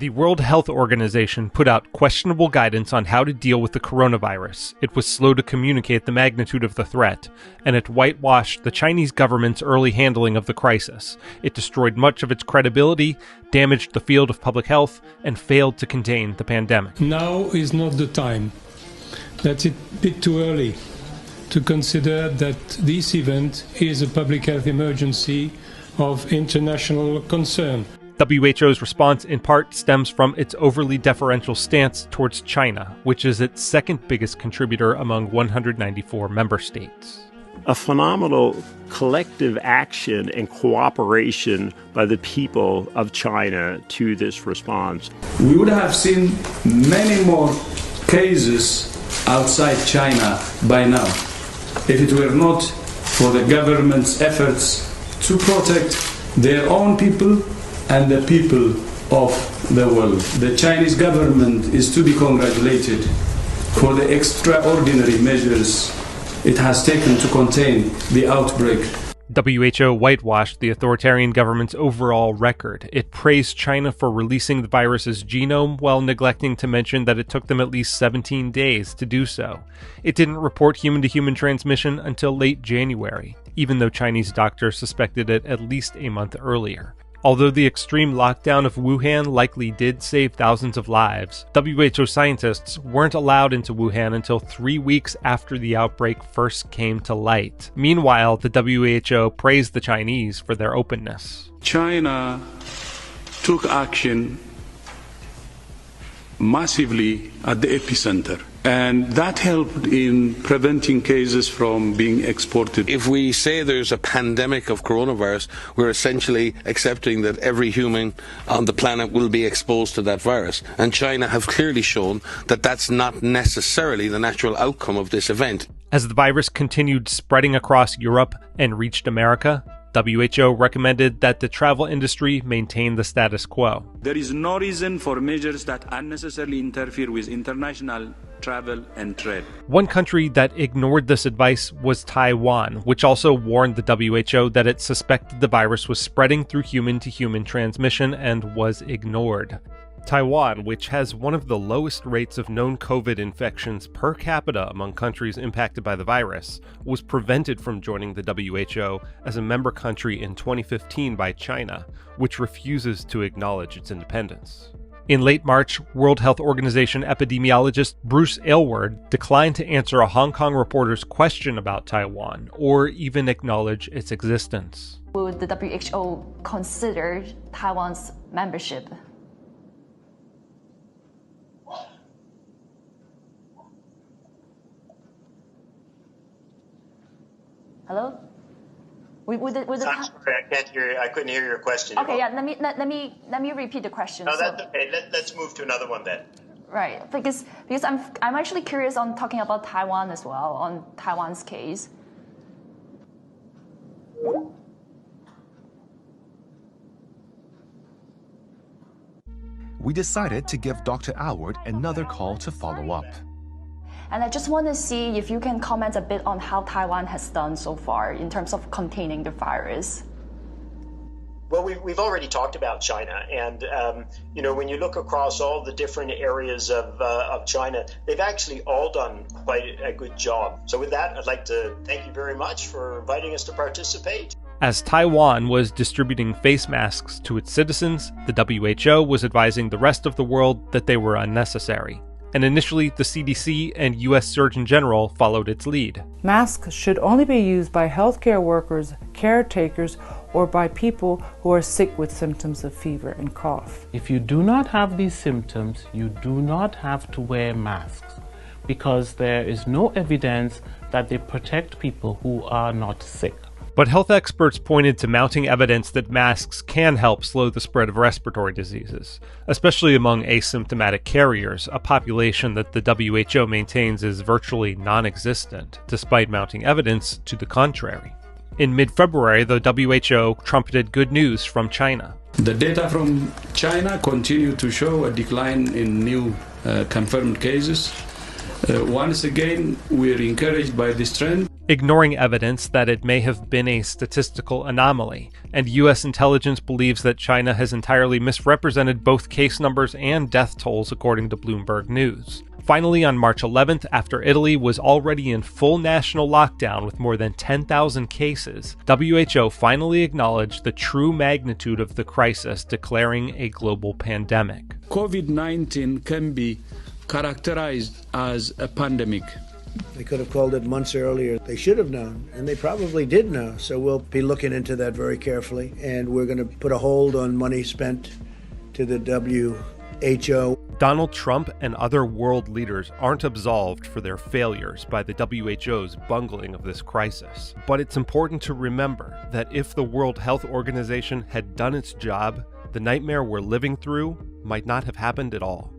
The World Health Organization put out questionable guidance on how to deal with the coronavirus. It was slow to communicate the magnitude of the threat, and it whitewashed the Chinese government's early handling of the crisis. It destroyed much of its credibility, damaged the field of public health, and failed to contain the pandemic. Now is not the time. That's a bit too early to consider that this event is a public health emergency of international concern. WHO's response in part stems from its overly deferential stance towards China, which is its second biggest contributor among 194 member states. A phenomenal collective action and cooperation by the people of China to this response. We would have seen many more cases outside China by now if it were not for the government's efforts to protect their own people and the people of the world. The Chinese government is to be congratulated for the extraordinary measures it has taken to contain the outbreak. WHO whitewashed the authoritarian government's overall record. It praised China for releasing the virus's genome while neglecting to mention that it took them at least 17 days to do so. It didn't report human-to-human transmission until late January, even though Chinese doctors suspected it at least a month earlier. Although the extreme lockdown of Wuhan likely did save thousands of lives, WHO scientists weren't allowed into Wuhan until 3 weeks after the outbreak first came to light. Meanwhile, the WHO praised the Chinese for their openness. China took action massively at the epicenter, and that helped in preventing cases from being exported. If we say there's a pandemic of coronavirus, we're essentially accepting that every human on the planet will be exposed to that virus. And China have clearly shown that that's not necessarily the natural outcome of this event. As the virus continued spreading across Europe and reached America, WHO recommended that the travel industry maintain the status quo. There is no reason for measures that unnecessarily interfere with international travel and trade. One country that ignored this advice was Taiwan, which also warned the WHO that it suspected the virus was spreading through human-to-human transmission and was ignored. Taiwan, which has one of the lowest rates of known COVID infections per capita among countries impacted by the virus, was prevented from joining the WHO as a member country in 2015 by China, which refuses to acknowledge its independence. In late March, World Health Organization epidemiologist Bruce Aylward declined to answer a Hong Kong reporter's question about Taiwan, or even acknowledge its existence. Would the WHO consider Taiwan's membership? Hello? I'm sorry, I can't hear you. I couldn't hear your question. Okay, yeah. Let me repeat the question. No, that's okay. Let's move to another one then. Right, because I'm actually curious on talking about Taiwan as well, on Taiwan's case. We decided to give Dr. Aylward another call to follow up. And I just want to see if you can comment a bit on how Taiwan has done so far in terms of containing the virus. Well, we've already talked about China, and when you look across all the different areas of China, they've actually all done quite a good job. So with that, I'd like to thank you very much for inviting us to participate. As Taiwan was distributing face masks to its citizens, the WHO was advising the rest of the world that they were unnecessary. And initially, the CDC and U.S. Surgeon General followed its lead. Masks should only be used by healthcare workers, caretakers, or by people who are sick with symptoms of fever and cough. If you do not have these symptoms, you do not have to wear masks, because there is no evidence that they protect people who are not sick. But health experts pointed to mounting evidence that masks can help slow the spread of respiratory diseases, especially among asymptomatic carriers, a population that the WHO maintains is virtually non-existent, despite mounting evidence to the contrary. In mid-February, the WHO trumpeted good news from China. The data from China continue to show a decline in new confirmed cases. Once again, we're encouraged by this trend. ignoring evidence that it may have been a statistical anomaly, and U.S. intelligence believes that China has entirely misrepresented both case numbers and death tolls according to Bloomberg News. Finally, on March 11th, after Italy was already in full national lockdown with more than 10,000 cases, WHO finally acknowledged the true magnitude of the crisis, declaring a global pandemic. COVID-19 can be characterized as a pandemic. They could have called it months earlier. They should have known, and they probably did know. So we'll be looking into that very carefully, and we're going to put a hold on money spent to the WHO. Donald Trump and other world leaders aren't absolved for their failures by the WHO's bungling of this crisis. But it's important to remember that if the World Health Organization had done its job, the nightmare we're living through might not have happened at all.